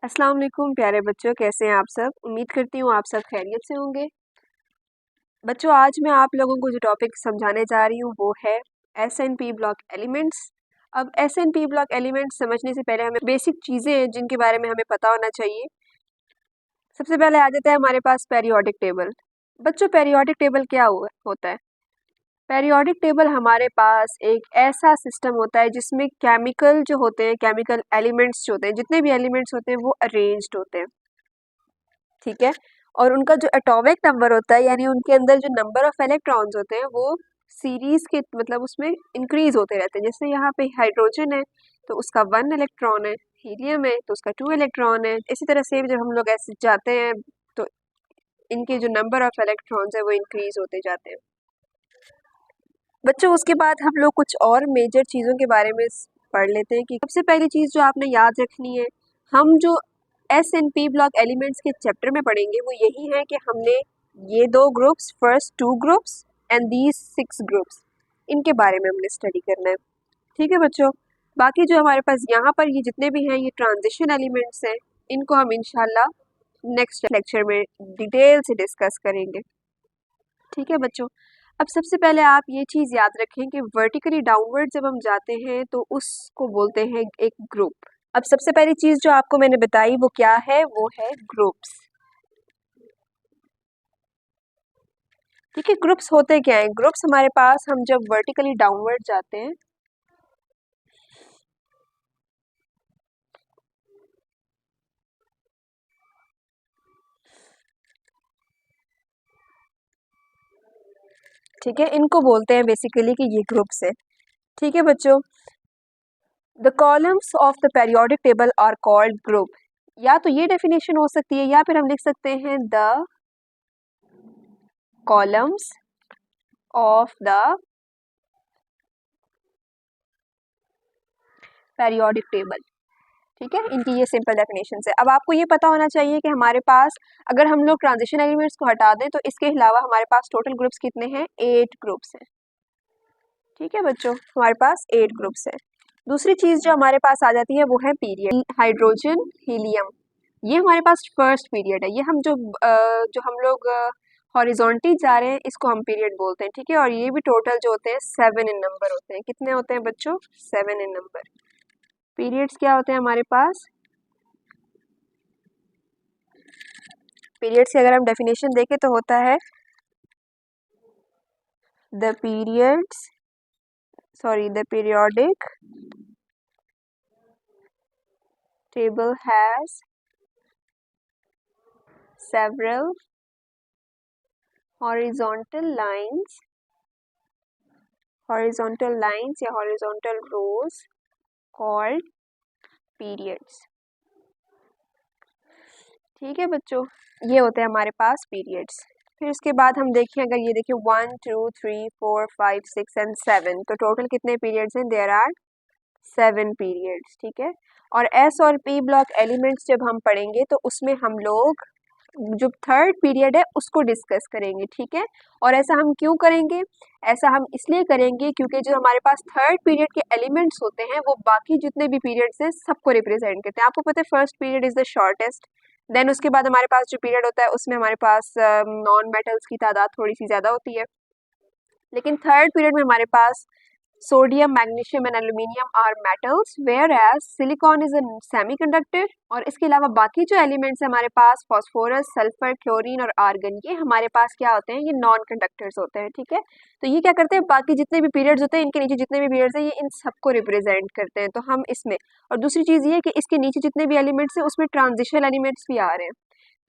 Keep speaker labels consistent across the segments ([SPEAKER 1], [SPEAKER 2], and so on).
[SPEAKER 1] अस्सलाम वालेकुम प्यारे बच्चों, कैसे हैं आप सब। उम्मीद करती हूँ आप सब खैरियत से होंगे। बच्चों, आज मैं आप लोगों को जो टॉपिक समझाने जा रही हूँ वो है एसएनपी ब्लॉक एलिमेंट्स। अब एसएनपी ब्लॉक एलिमेंट्स समझने से पहले हमें बेसिक चीज़ें हैं जिनके बारे में हमें पता होना चाहिए। सबसे पहले आ जाता है हमारे पास पेरियोडिक टेबल। बच्चों, पेरियोडिक टेबल क्या होता है? पेरियोडिक टेबल हमारे पास एक ऐसा सिस्टम होता है जिसमें केमिकल जो होते हैं, केमिकल एलिमेंट्स जो होते हैं, जितने भी एलिमेंट्स होते हैं वो अरेंज्ड होते हैं, ठीक है। और उनका जो एटॉमिक नंबर होता है, यानी उनके अंदर जो नंबर ऑफ इलेक्ट्रॉन्स होते हैं वो सीरीज के मतलब उसमें इंक्रीज होते रहते हैं। जैसे यहाँ पे हाइड्रोजन है तो उसका 1 इलेक्ट्रॉन है, हीलियम है तो उसका 2 इलेक्ट्रॉन है। इसी तरह से जब हम लोग ऐसे जाते हैं तो इनके जो नंबर ऑफ इलेक्ट्रॉन्स है वो इंक्रीज होते जाते हैं। बच्चों, उसके बाद हम लोग कुछ और मेजर चीज़ों के बारे में पढ़ लेते हैं कि सबसे पहली चीज़ जो आपने याद रखनी है, हम जो S and P block elements के चैप्टर में पढ़ेंगे वो यही है कि हमने ये 2 groups, first 2 groups and these 6 groups, इनके बारे में हमने स्टडी करना है, ठीक है बच्चों। बाकी जो हमारे पास यहाँ पर ये जितने भी हैं ये ट्रांजिशन एलिमेंट्स हैं, इनको हम इंशाल्लाह नेक्स्ट लेक्चर में डिटेल से डिस्कस करेंगे, ठीक है बच्चों। अब सबसे पहले आप ये चीज़ याद रखें कि वर्टिकली डाउनवर्ड जब हम जाते हैं तो उसको बोलते हैं एक ग्रुप। अब सबसे पहली चीज़ जो आपको मैंने बताई वो क्या है? वो है ग्रुप्स, ठीक है। ग्रुप्स होते क्या हैं? ग्रुप्स हमारे पास हम जब वर्टिकली डाउनवर्ड जाते हैं ठीक है, इनको बोलते हैं बेसिकली कि ये ग्रुप्स है, ठीक है बच्चों। The columns of the periodic table are called group. या तो ये डेफिनेशन हो सकती है या फिर हम लिख सकते हैं the columns of the periodic table, ठीक है। इनकी ये सिंपल डेफिनेशन है। अब आपको ये पता होना चाहिए कि हमारे पास अगर हम लोग ट्रांजिशन एलिमेंट्स को हटा दें तो इसके अलावा हमारे पास टोटल ग्रुप्स कितने हैं? 8 ग्रुप्स हैं, ठीक है बच्चों, हमारे पास 8 ग्रुप्स हैं। दूसरी चीज़ जो हमारे पास आ जाती है वो है पीरियड। हाइड्रोजन, हीलियम, ये हमारे पास फर्स्ट पीरियड है। ये हम जो हम लोग हॉरिजॉन्टली जा रहे हैं इसको हम पीरियड बोलते हैं, ठीक है। और ये भी टोटल जो होते हैं 7 इन नंबर होते हैं। कितने होते हैं बच्चों? 7 इन नंबर। पीरियड्स क्या होते हैं हमारे पास? पीरियड्स की अगर हम डेफिनेशन देखें तो होता है the periodic table has several horizontal lines या horizontal rows called periods, ठीक है बच्चों। ये होते हैं हमारे पास पीरियड्स। फिर उसके बाद हम देखें, अगर ये देखिए 1 2 3 4 5 6 एंड 7, तो टोटल कितने पीरियड्स हैं? देयर आर 7 पीरियड्स, ठीक है। और एस और पी ब्लॉक एलिमेंट्स जब हम पढ़ेंगे तो उसमें हम लोग जो थर्ड पीरियड है उसको डिस्कस करेंगे, ठीक है। और ऐसा हम क्यों करेंगे? ऐसा हम इसलिए करेंगे क्योंकि जो हमारे पास थर्ड पीरियड के एलिमेंट्स होते हैं वो बाकी जितने भी पीरियड्स हैं सबको रिप्रेजेंट करते हैं। आपको पता है first period is the shortest, then उसके बाद हमारे पास जो पीरियड होता है उसमें हमारे पास नॉन मेटल्स की तादाद थोड़ी सी ज़्यादा होती है, लेकिन थर्ड पीरियड में हमारे पास sodium, magnesium and aluminium are metals, whereas silicon is a semiconductor. और इसके अलावा बाकी जो एलिमेंट्स हैं हमारे पास फॉस्फोरस, सल्फर, क्लोरीन और आर्गन, ये हमारे पास क्या होते हैं? ये नॉन कंडक्टर्स होते हैं, ठीक है। तो ये क्या करते हैं? बाकी जितने भी पीरियड्स होते हैं इनके नीचे जितने भी पीरियड्स हैं ये इन सबको रिप्रेजेंट करते हैं, तो हम इसमें। और दूसरी चीज़ ये है कि इसके नीचे जितने भी एलिमेंट्स हैं उसमें ट्रांजिशन एलिमेंट्स भी आ रहे हैं,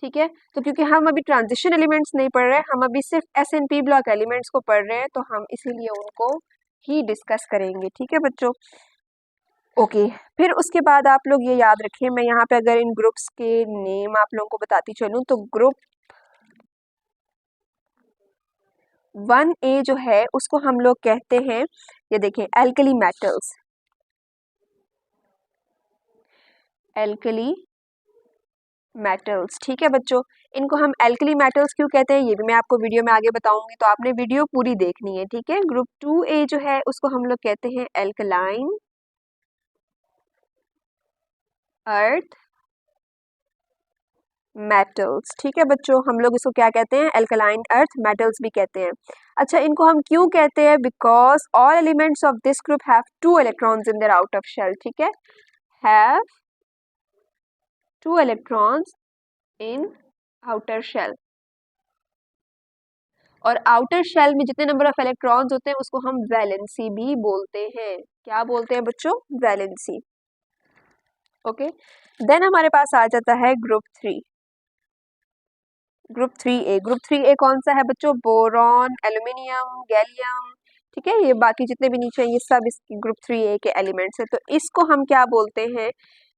[SPEAKER 1] ठीक है। तो क्योंकि हम अभी ट्रांजिशन एलिमेंट्स नहीं पढ़ रहे हैं, हम अभी सिर्फ S and P block elements को पढ़ रहे हैं, तो हम इसीलिए उनको ही डिस्कस करेंगे, ठीक है बच्चों। ओके, फिर उसके बाद आप लोग ये याद रखें, मैं यहाँ पे अगर इन ग्रुप्स के नेम आप लोगों को बताती चलूँ तो ग्रुप 1A जो है उसको हम लोग कहते हैं, ये देखें, एल्कली मेटल्स। एल्कली मेटल्स, ठीक है बच्चों। इनको हम एल्कली मेटल्स क्यों कहते हैं ये भी मैं आपको वीडियो में आगे बताऊंगी, तो आपने वीडियो पूरी देखनी है, ठीक है। ग्रुप 2A जो है उसको हम लोग कहते हैं एल्कलाइन अर्थ मेटल्स। ठीक है बच्चों, हम लोग इसको क्या कहते हैं, एल्कलाइन अर्थ मेटल्स भी कहते हैं। अच्छा, इनको हम क्यों कहते हैं, because all elements of this group have 2 electrons in their outer shell. ठीक है, have 2 electrons in outer shell. और आउटर शेल में जितने नंबर ऑफ इलेक्ट्रॉन्स होते हैं उसको हम वैलेंसी भी बोलते हैं। क्या बोलते हैं बच्चों, वैलेंसी। ओके, देन हमारे पास आ जाता है group 3। Group 3A। Group 3A कौन सा है बच्चों, बोरॉन, एल्यूमिनियम, गैलियम। ठीक है, ये बाकी जितने भी नीचे हैं ये सब इस ग्रुप 3A के एलिमेंट्स हैं। तो इसको हम क्या बोलते हैं,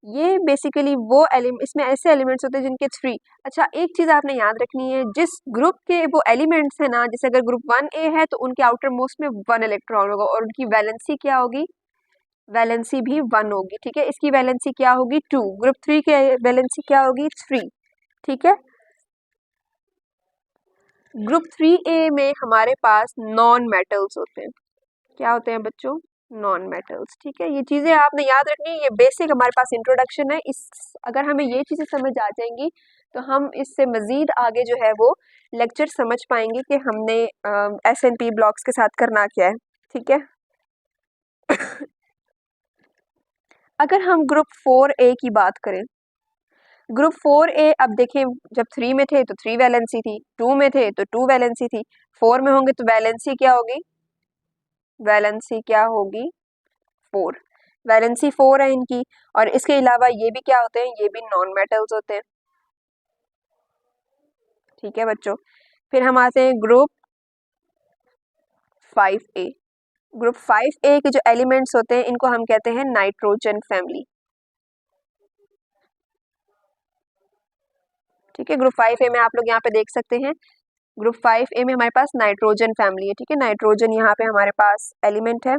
[SPEAKER 1] ये बेसिकली वो इसमें ऐसे एलिमेंट्स होते हैं जिनके 3। अच्छा, एक चीज आपने याद रखनी है, जिस ग्रुप के वो एलिमेंट्स है ना, जैसे अगर ग्रुप 1A है तो उनके आउटर मोस्ट में 1 इलेक्ट्रॉन होगा और उनकी वैलेंसी क्या होगी, वैलेंसी भी 1 होगी। ठीक है, इसकी वैलेंसी क्या होगी, 2। ग्रुप 3 की वैलेंसी क्या होगी, 3। ठीक है, ग्रुप 3A में हमारे पास नॉन मेटल्स होते हैं। क्या होते हैं बच्चों, नॉन मेटल्स। ठीक है, ये चीजें आपने याद रखनी है, ये बेसिक हमारे पास इंट्रोडक्शन है। इस अगर हमें ये चीजें समझ आ जाएंगी तो हम इससे मजीद आगे जो है वो लेक्चर समझ पाएंगे कि हमने SNP ब्लॉक्स के साथ करना क्या है। ठीक है, अगर हम ग्रुप 4A की बात करें, ग्रुप 4A अब देखें, जब 3 में थे तो 3 वैलेंसी थी, 2 में थे तो 2 वैलेंसी थी, 4 में होंगे तो वैलेंसी क्या होगी, वैलेंसी क्या होगी, 4। वैलेंसी 4 है इनकी। और इसके अलावा ये भी क्या होते हैं, ये भी नॉन मेटल्स होते हैं। ठीक है बच्चों, फिर हम आते हैं ग्रुप 5A। ग्रुप 5A के जो एलिमेंट्स होते हैं इनको हम कहते हैं नाइट्रोजन फैमिली। ठीक है, ग्रुप 5A में आप लोग यहाँ पे देख सकते हैं, ग्रुप 5A में हमारे पास नाइट्रोजन फैमिली है। ठीक है, नाइट्रोजन यहाँ पे हमारे पास एलिमेंट है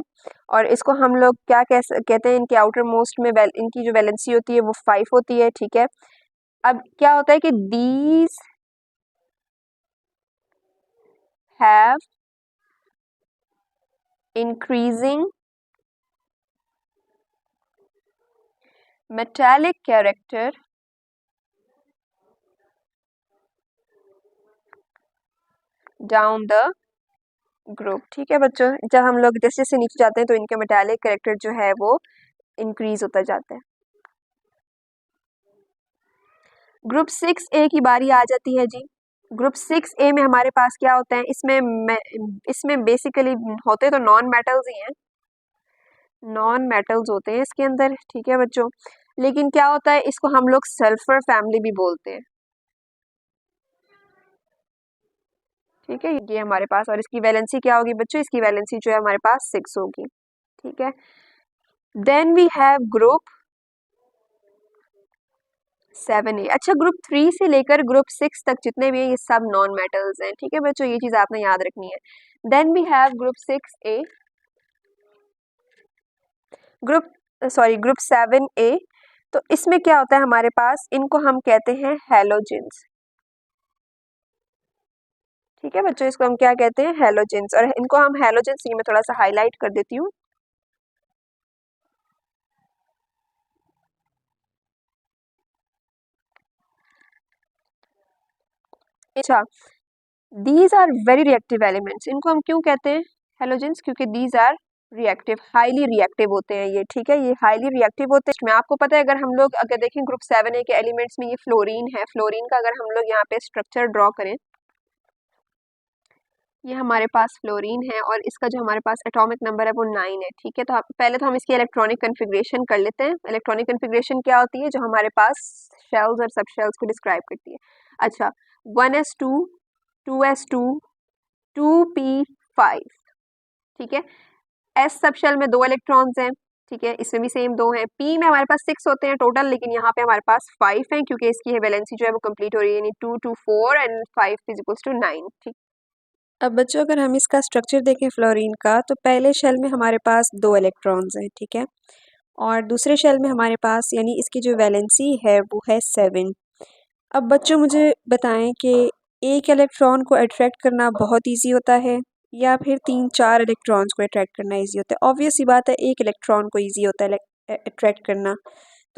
[SPEAKER 1] और इसको हम लोग क्या कहते हैं, इनके आउटर मोस्ट में इनकी जो वैलेंसी होती है वो 5 होती है। ठीक है, अब क्या होता है कि these have increasing metallic character down the group. ठीक है बच्चों, जब हम लोग जैसे जैसे नीचे जाते हैं तो इनका मेटालिक कैरेक्टर जो है वो इंक्रीज होता जाता है। ग्रुप 6A की बारी आ जाती है जी। ग्रुप 6A में हमारे पास क्या होता है, इसमें बेसिकली होते तो नॉन मेटल्स ही हैं, नॉन मेटल्स होते हैं इसके अंदर। ठीक है बच्चों, लेकिन क्या होता है, इसको हम लोग सल्फर फैमिली भी बोलते हैं। ठीक है, ये हमारे पास, और इसकी वैलेंसी क्या होगी बच्चों, इसकी वैलेंसी जो है हमारे पास 6 होगी। ठीक है, then we have group 7A। अच्छा, ग्रुप 3 से लेकर ग्रुप 6 तक जितने भी हैं ये सब नॉन मेटल्स हैं। ठीक है बच्चों, ये चीज आपने याद रखनी है। Then we have group 6A, group 7A। तो इसमें क्या होता है हमारे पास, इनको हम कहते हैं हैलोजेंस। ठीक है बच्चों, इसको हम क्या कहते हैं, हैलोजेंस। और इनको हम हैलोजेंस, ये मैं थोड़ा सा हाईलाइट कर देती हूँ। अच्छा, these are very reactive elements. इनको हम क्यों कहते हैं हेलोजेंस, क्योंकि these are reactive, highly reactive होते हैं ये। ठीक है, ये हाईली रिएक्टिव होते हैं। मैं आपको पता है, अगर हम लोग अगर देखें ग्रुप 7A के एलिमेंट्स में ये फ्लोरीन है, फ्लोरीन का अगर हम लोग यहाँ पे स्ट्रक्चर ड्रॉ करें, ये हमारे पास फ्लोरीन है और इसका जो हमारे पास एटॉमिक नंबर है वो 9 है। ठीक है, तो पहले तो हम इसकी इलेक्ट्रॉनिक कन्फिग्रेशन कर लेते हैं। इलेक्ट्रॉनिक कन्फिग्रेशन क्या होती है, जो हमारे पास शेल्स और सब शेल्स को डिस्क्राइब करती है। अच्छा, 1s2, 2s2, 2p5। ठीक है, एस सब शेल में 2 इलेक्ट्रॉन्स हैं। ठीक है, इसमें भी सेम 2 हैं। पी में हमारे पास 6 होते हैं टोटल, लेकिन यहाँ पे हमारे पास 5 हैं क्योंकि इसकी वैलेंसी जो है वो कंप्लीट हो रही है, यानी 2 2 4 एंड 5 इज इक्वल्स टू 9। ठीक, अब बच्चों अगर हम इसका स्ट्रक्चर देखें फ्लोरीन का, तो पहले शेल में हमारे पास 2 इलेक्ट्रॉन्स हैं। ठीक है, और दूसरे शेल में हमारे पास, यानी इसकी जो वैलेंसी है वो है 7। अब बच्चों मुझे बताएं कि एक इलेक्ट्रॉन को अट्रैक्ट करना बहुत ईजी होता है या फिर 3-4 इलेक्ट्रॉन्स को अट्रैक्ट करना ईजी होता है। ऑब्वियस सी बात है, एक इलेक्ट्रॉन को ईजी होता है अट्रैक्ट करना।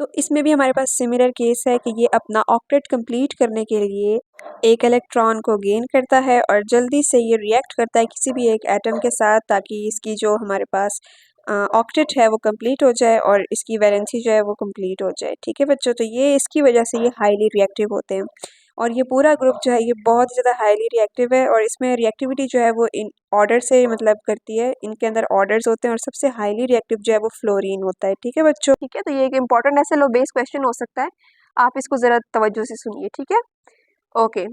[SPEAKER 1] तो इसमें भी हमारे पास सिमिलर केस है कि ये अपना ऑक्टेट कंप्लीट करने के लिए एक इलेक्ट्रॉन को गेन करता है और जल्दी से ये रिएक्ट करता है किसी भी एक एटम के साथ, ताकि इसकी जो हमारे पास ऑक्टेट है वो कंप्लीट हो जाए और इसकी वैलेंसी जो है वो कंप्लीट हो जाए। ठीक है बच्चों, तो ये इसकी वजह से ये हाईली रिएक्टिव होते हैं और ये पूरा ग्रुप जो है ये बहुत ज़्यादा हाईली रिएक्टिव है और इसमें रिएक्टिविटी जो है वो इन ऑर्डर से मतलब करती है, इनके अंदर ऑर्डर्स होते हैं और सबसे हाईली रिएक्टिव जो है वो फ्लोरीन होता है। ठीक है बच्चों, ठीक है, तो ये एक इंपॉर्टेंट ऐसे लो बेस क्वेश्चन हो सकता है, आप इसको ज़रा तवज्जो से सुनिए। ठीक है, okay.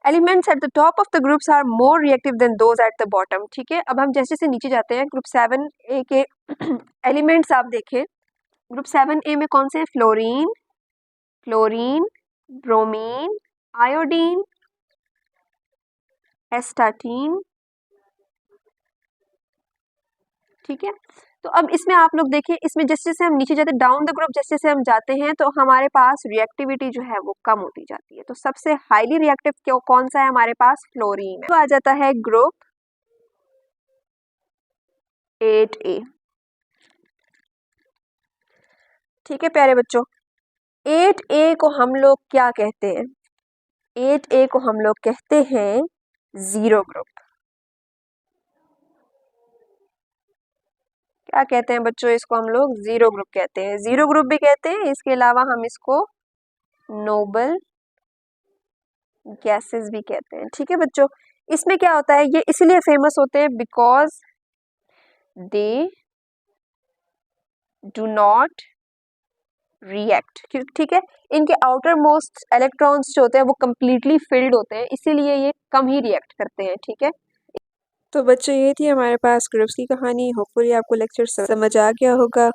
[SPEAKER 1] Elements at the top of the groups are more reactive than those at the bottom. ठीक है, अब हम जैसे जैसे नीचे जाते हैं ग्रुप 7A के एलिमेंट्स आप देखें, ग्रुप 7A में कौन से हैं? Fluorine, chlorine, bromine, iodine, astatine. ठीक है, तो अब इसमें आप लोग देखिए, इसमें जैसे जैसे हम नीचे जाते डाउन द ग्रुप जैसे जैसे हम जाते हैं तो हमारे पास रिएक्टिविटी जो है वो कम होती जाती है। तो सबसे हाईली रिएक्टिव क्यों कौन सा है हमारे पास? फ्लोरीन है। तो आ जाता है ग्रुप 8A। ठीक है प्यारे बच्चों, 8A को हम लोग क्या कहते हैं? 8A को हम लोग कहते हैं जीरो ग्रुप। क्या कहते हैं बच्चों? इसको हम लोग जीरो ग्रुप कहते हैं, जीरो ग्रुप भी कहते हैं। इसके अलावा हम इसको नोबल गैसेस भी कहते हैं। ठीक है बच्चों, इसमें क्या होता है, ये इसलिए फेमस होते हैं because they do not react. ठीक है, इनके आउटर मोस्ट इलेक्ट्रॉन्स जो होते हैं वो कंप्लीटली फिल्ड होते हैं, इसीलिए ये कम ही रिएक्ट करते हैं। ठीक है, तो बच्चों ये थी हमारे पास ग्रुप्स की कहानी। होपफुली आपको लेक्चर समझ आ गया होगा।